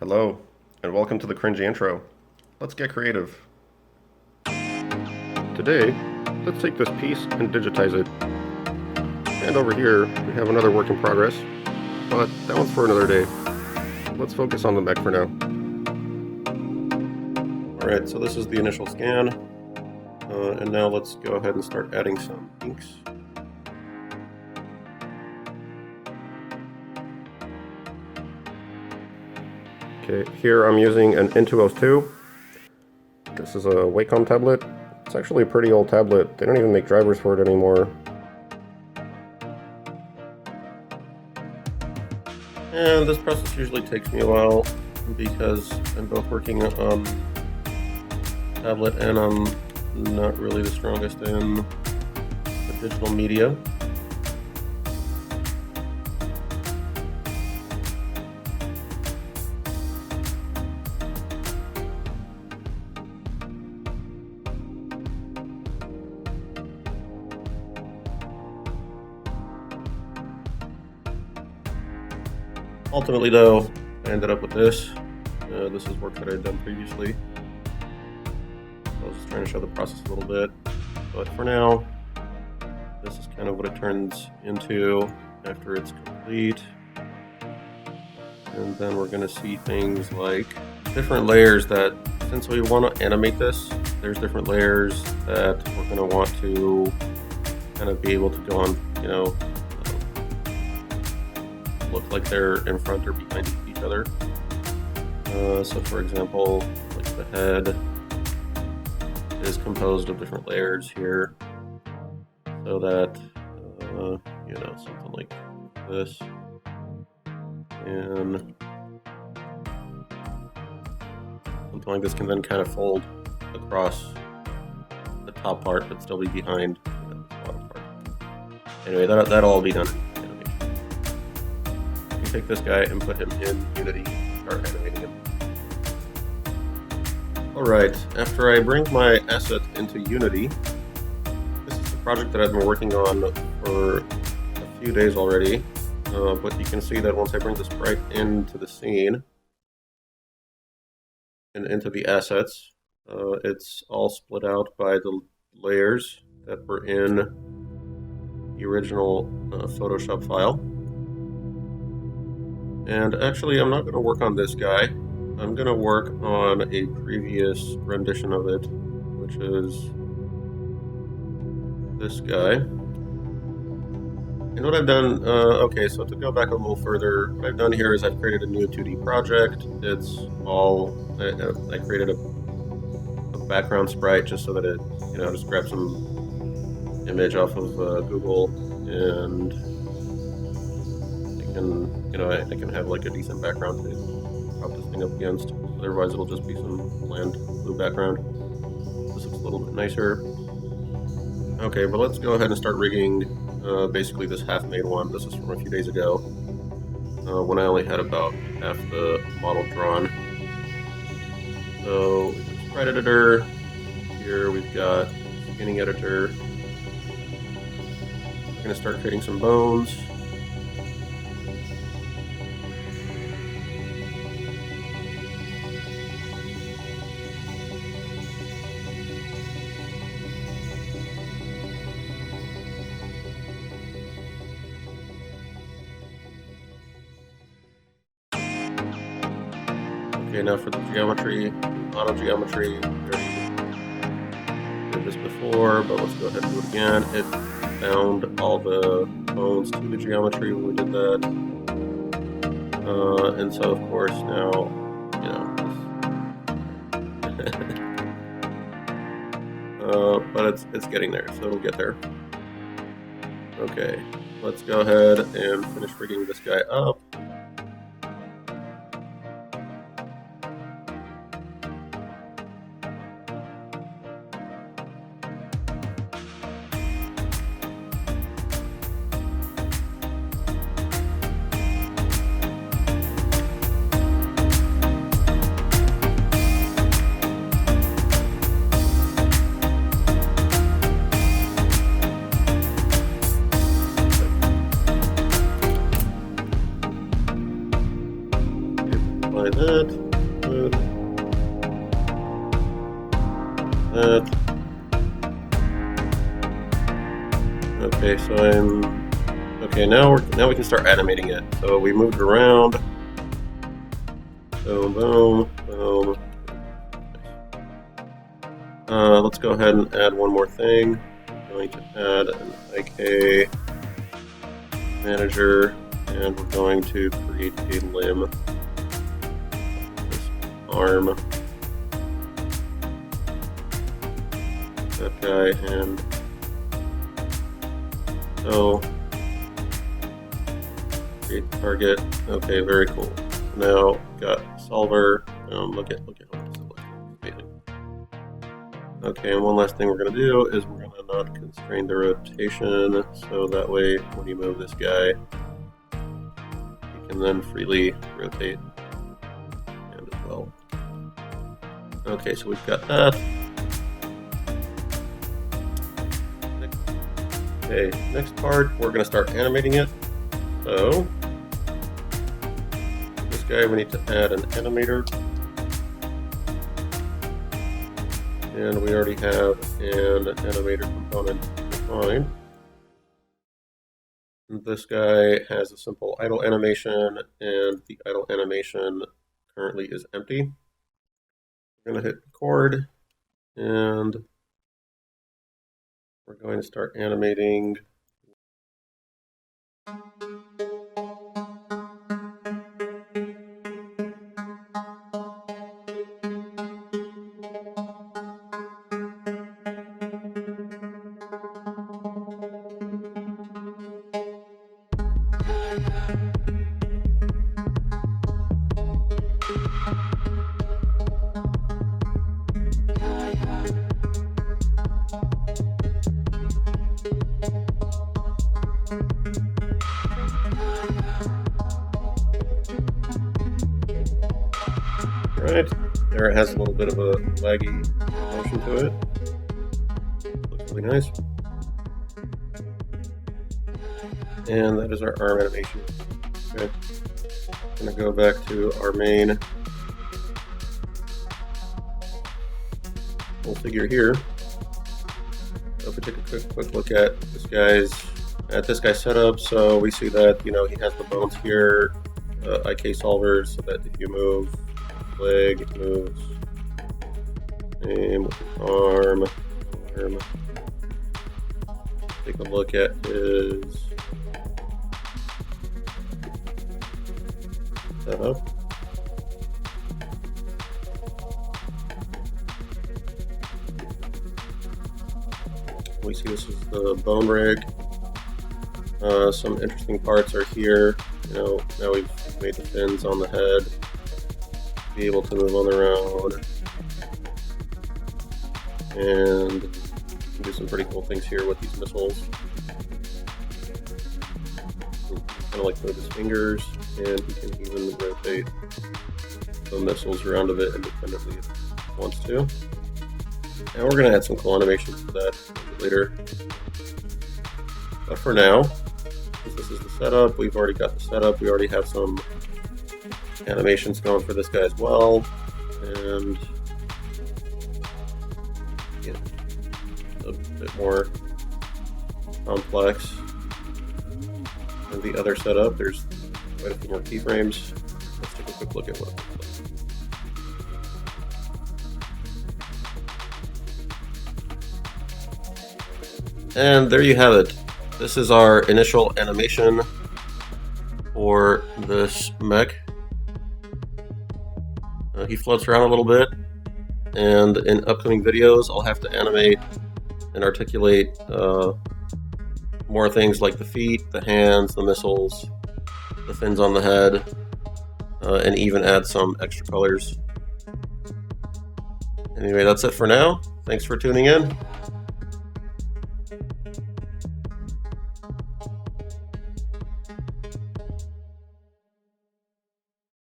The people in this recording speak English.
Hello, and welcome to the cringy intro. Let's get creative. Today, let's take this piece and digitize it. And over here, we have another work in progress, but that one's for another day. Let's focus on the mech for now. Alright, so this is the initial scan, and now let's go ahead and start adding some inks. Okay, here I'm using an Intuos 2. This is a Wacom tablet. It's actually a pretty old tablet. They don't even make drivers for it anymore. And this process usually takes me a while because I'm both working on tablet and I'm not really the strongest in the digital media. Ultimately, though, I ended up with this. This is work that I had done previously. I was just trying to show the process a little bit. But for now, this is kind of what it turns into after it's complete. And then we're going to see things like different layers that, since we want to animate this, there's different layers that we're going to want to kind of be able to go on, look like they're in front or behind each other. So for example, like the head is composed of different layers here, so that something like this, and something like this can then kind of fold across the top part but still be behind the bottom part. Anyway, that'll all be done. Take this guy and put him in Unity, start animating him. Alright, after I bring my asset into Unity, this is the project that I've been working on for a few days already, but you can see that once I bring the sprite into the scene and into the assets, it's all split out by the layers that were in the original Photoshop file. And actually, I'm not going to work on this guy. I'm going to work on a previous rendition of it, which is this guy. And what I've done, okay, so to go back a little further, what I've done here is I've created a new 2D project. It's all, I created a background sprite just so that it, just grab some image off of Google, and I can have like a decent background to prop this thing up against. Otherwise, it'll just be some bland blue background. This looks a little bit nicer. Okay, but let's go ahead and start rigging basically this half-made one. This is from a few days ago, when I only had about half the model drawn. So, sprite editor. Here we've got beginning editor. We're going to start creating some bones. Okay, now for the geometry, auto geometry, we already did this before, but let's go ahead and do it again. It bound all the bones to the geometry when we did that. And so, of course, now, but it's getting there, so it'll get there. Okay, let's go ahead and finish rigging this guy up. apply that. Good. That. Okay, so okay. Now we can start animating it. So we moved around. Boom, boom, boom. Let's go ahead and add one more thing. I'm going to add an IK manager, and we're going to create a limb. This arm. That guy, and so create the target. Okay, very cool. Now got solver. Look at how this looks. Amazing. Okay, and one last thing we're going to do is we're going to not constrain the rotation, so that way when you move this guy, you can then freely rotate and as well. Okay, so we've got that. Okay, next part, we're going to start animating it. So, this guy we need to add an animator. And we already have an animator component defined. And this guy has a simple idle animation, and the idle animation currently is empty. We're going to hit record, and we're going to start animating. Right, there it has a little bit of a laggy motion to it. Looks really nice. And that is our arm animation. Okay, I'm going to go back to our main full figure here. So if we take a quick look at this guy's setup, so we see that he has the bones here, IK solvers, so that if you move leg, it moves. Same with arm. Take a look at his setup. We see this is the bone rig. Some interesting parts are here. Now we've made the fins on the head. Be able to move on their own, and do some pretty cool things here with these missiles. Kind of like move his fingers, and he can even rotate the missiles around a bit independently if he wants to. And we're going to add some cool animations for that later. But for now, since this is the setup, we've already got the setup. We already have some animations going for this guy as well, and a bit more complex than the other setup. There's quite a few more keyframes. Let's take a quick look at what it looks like. And there you have it. This is our initial animation for this mech. He floats around a little bit, and in upcoming videos I'll have to animate and articulate more things like the feet, the hands, the missiles, the fins on the head, and even add some extra colors. Anyway, that's it for now. Thanks for tuning in.